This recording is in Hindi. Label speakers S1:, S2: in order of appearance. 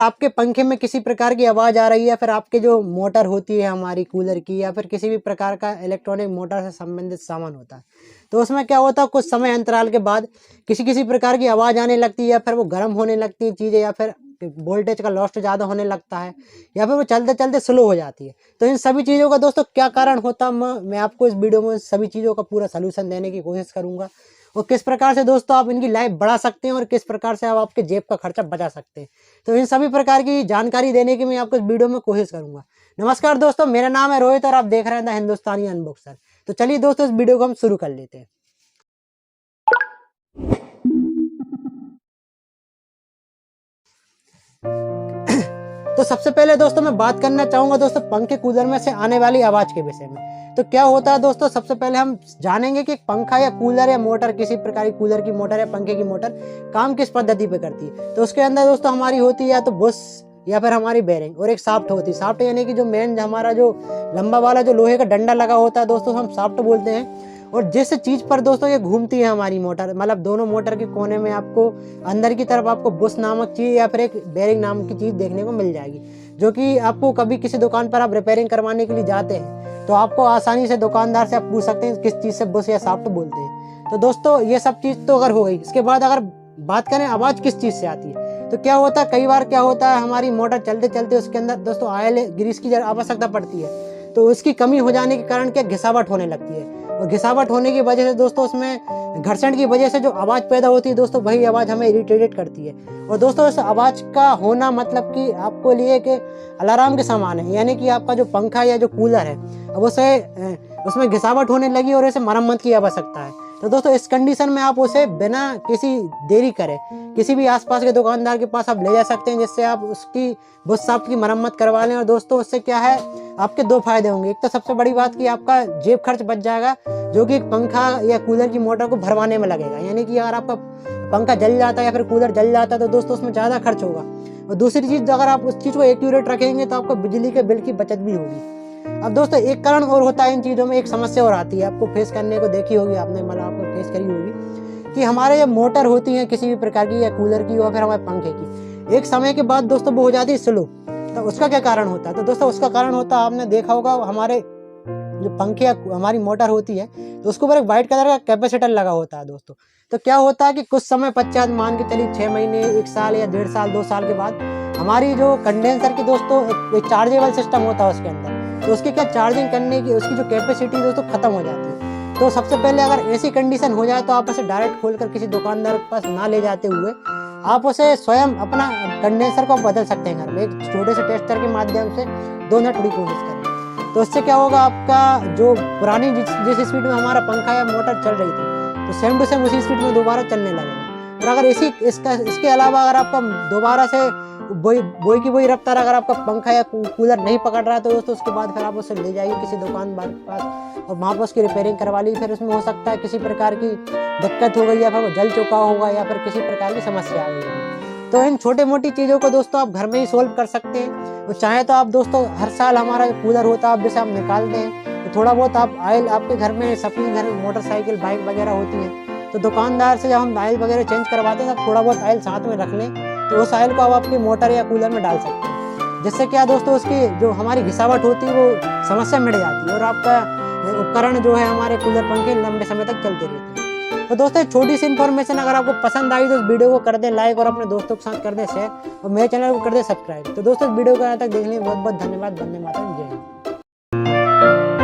S1: आपके पंखे में किसी प्रकार की आवाज़ आ रही है, फिर आपके जो मोटर होती है हमारी कूलर की, या फिर किसी भी प्रकार का इलेक्ट्रॉनिक मोटर से संबंधित सामान होता है, तो उसमें क्या होता है, कुछ समय अंतराल के बाद किसी प्रकार की आवाज़ आने लगती है, या फिर वो गर्म होने लगती है चीज़ें, या फिर वोल्टेज का लॉस ज़्यादा होने लगता है, या फिर वो चलते चलते स्लो हो जाती है। तो इन सभी चीज़ों का दोस्तों क्या कारण होता है, मैं आपको इस वीडियो में सभी चीज़ों का पूरा सोल्यूशन देने की कोशिश करूँगा, और किस प्रकार से दोस्तों आप इनकी लाइफ बढ़ा सकते हैं और किस प्रकार से आप आपके जेब का खर्चा बचा सकते हैं। तो इन सभी प्रकार की जानकारी देने की मैं आपको इस वीडियो में कोशिश करूंगा। नमस्कार दोस्तों, मेरा नाम है रोहित और आप देख रहे हैं द हिंदुस्तानी अनबॉक्सर। तो चलिए दोस्तों, इस वीडियो को हम शुरू कर लेते हैं। तो सबसे पहले दोस्तों मैं बात करना चाहूँगा दोस्तों पंखे कूलर में से आने वाली आवाज़ के विषय में। तो क्या होता है दोस्तों, सबसे पहले हम जानेंगे कि पंखा या कूलर या मोटर, किसी प्रकार की कूलर की मोटर या पंखे की मोटर काम किस पद्धति पे करती है। तो उसके अंदर दोस्तों हमारी होती है या तो बुश या फिर हमारी बेरिंग, और एक शाफ्ट होती है। शाफ्ट यानी कि जो मेन हमारा जो लंबा वाला जो लोहे का डंडा लगा होता है दोस्तों, हम शाफ्ट बोलते हैं। और जिस चीज़ पर दोस्तों ये घूमती है हमारी मोटर, मतलब दोनों मोटर के कोने में आपको अंदर की तरफ आपको बुश नामक चीज़ या फिर एक बेरिंग नाम की चीज़ देखने को मिल जाएगी, जो कि आपको कभी किसी दुकान पर आप रिपेयरिंग करवाने के लिए जाते हैं तो आपको आसानी से दुकानदार से आप पूछ सकते हैं किस चीज़ से बुश या शाफ्ट बोलते हैं। तो दोस्तों ये सब चीज़ तो अगर हो गई, इसके बाद अगर बात करें आवाज़ किस चीज़ से आती है, तो क्या होता है, कई बार क्या होता है, हमारी मोटर चलते चलते उसके अंदर दोस्तों ऑयल ग्रीस की आवश्यकता पड़ती है। तो उसकी कमी हो जाने के कारण क्या घिसावट होने लगती है, और घिसावट होने की वजह से दोस्तों उसमें घर्षण की वजह से जो आवाज़ पैदा होती है दोस्तों, वही आवाज़ हमें इरिटेट करती है। और दोस्तों इस आवाज़ का होना मतलब कि आपको लिए कि अलार्म के समान है, यानी कि आपका जो पंखा या जो कूलर है अब उसे उसमें घिसावट होने लगी और इसे मरम्मत की आवश्यकता है। तो दोस्तों इस कंडीशन में आप उसे बिना किसी देरी करे किसी भी आसपास के दुकानदार के पास आप ले जा सकते हैं, जिससे आप उसकी बुश शाफ्ट की मरम्मत करवा लें। और दोस्तों उससे क्या है, आपके दो फायदे होंगे। एक तो सबसे बड़ी बात कि आपका जेब खर्च बच जाएगा, जो कि एक पंखा या कूलर की मोटर को भरवाने में लगेगा, यानी कि अगर आपका पंखा जल जाता है या फिर कूलर जल जाता है तो दोस्तों उसमें ज़्यादा खर्च होगा। और दूसरी चीज़, अगर आप उस चीज़ को एक्यूरेट रखेंगे तो आपको बिजली के बिल की बचत भी होगी। अब दोस्तों एक कारण और होता है इन चीज़ों में, एक समस्या और आती है, आपको फेस करने को देखी होगी आपने, मतलब आपको फेस करी होगी, कि हमारे ये मोटर होती है किसी भी प्रकार की, या कूलर की या फिर हमारे पंखे की, एक समय के बाद दोस्तों वो हो जाती है स्लो। तो उसका क्या कारण होता है, तो दोस्तों उसका कारण होता है, आपने देखा होगा हमारे जो पंखे या हमारी मोटर होती है तो उसके ऊपर एक वाइट कलर का कैपेसिटर लगा होता है दोस्तों। तो क्या होता है कि कुछ समय पश्चात, मान के चलिए 6 महीने, 1 साल या 1.5 साल 2 साल के बाद, हमारी जो कंडेंसर की दोस्तों एक चार्जेबल सिस्टम होता है उसके अंदर, तो उसकी क्या चार्जिंग करने की उसकी जो कैपेसिटी दोस्तों खत्म हो जाती है। तो सबसे पहले अगर ऐसी कंडीशन हो जाए तो आप उसे डायरेक्ट खोलकर किसी दुकानदार के पास ना ले जाते हुए आप उसे स्वयं अपना कंडेंसर को बदल सकते हैं घर में, एक छोटे से टेस्टर के माध्यम से 2 मिनट थोड़ी कोशिश करें। तो इससे क्या होगा, आपका जो पुरानी जिस स्पीड में हमारा पंखा या मोटर चल रही थी तो सेम टू सेम उसी स्पीड में दोबारा चलने लगेगा। और अगर इसके अलावा अगर आपका दोबारा से वही रफ्तार अगर आपका पंखा या कूलर नहीं पकड़ रहा है तो दोस्तों उसके बाद फिर आप उसे ले जाइए किसी दुकानदार के पास और वहाँ पर उसकी रिपेयरिंग करवा ली। फिर उसमें हो सकता है किसी प्रकार की दिक्कत हो गई, या फिर वो जल चुका होगा, या फिर किसी प्रकार की समस्या आ गई होगी। तो इन छोटे मोटी चीज़ों को दोस्तों आप घर में ही सोल्व कर सकते हैं। तो चाहे तो आप दोस्तों हर साल हमारा कूलर होता है आप जैसे आप निकालते हैं तो थोड़ा बहुत आप ऑयल, आपके घर में सभी घर में मोटरसाइकिल बाइक वगैरह होती है तो दुकानदार से जब हम ऑयल वगैरह चेंज करवाते हैं तब थोड़ा बहुत ऑयल साथ में रख लें, तो उस ऑयल को आप आपकी मोटर या कूलर में डाल सकते हैं, जिससे क्या दोस्तों उसकी जो हमारी घिसावट होती है वो समस्या मिट जाती है और आपका उपकरण जो है हमारे कूलर पंखे लंबे समय तक चलते रहते हैं। तो दोस्तों छोटी सी इन्फॉर्मेशन अगर आपको पसंद आई तो इस वीडियो को कर दें लाइक और अपने दोस्तों के साथ कर दें शेयर और मेरे चैनल को कर दें सब्सक्राइब। तो दोस्तों इस वीडियो को यहाँ तक देखने के लिए बहुत बहुत धन्यवाद। वंदे मातरम, जय हिंद।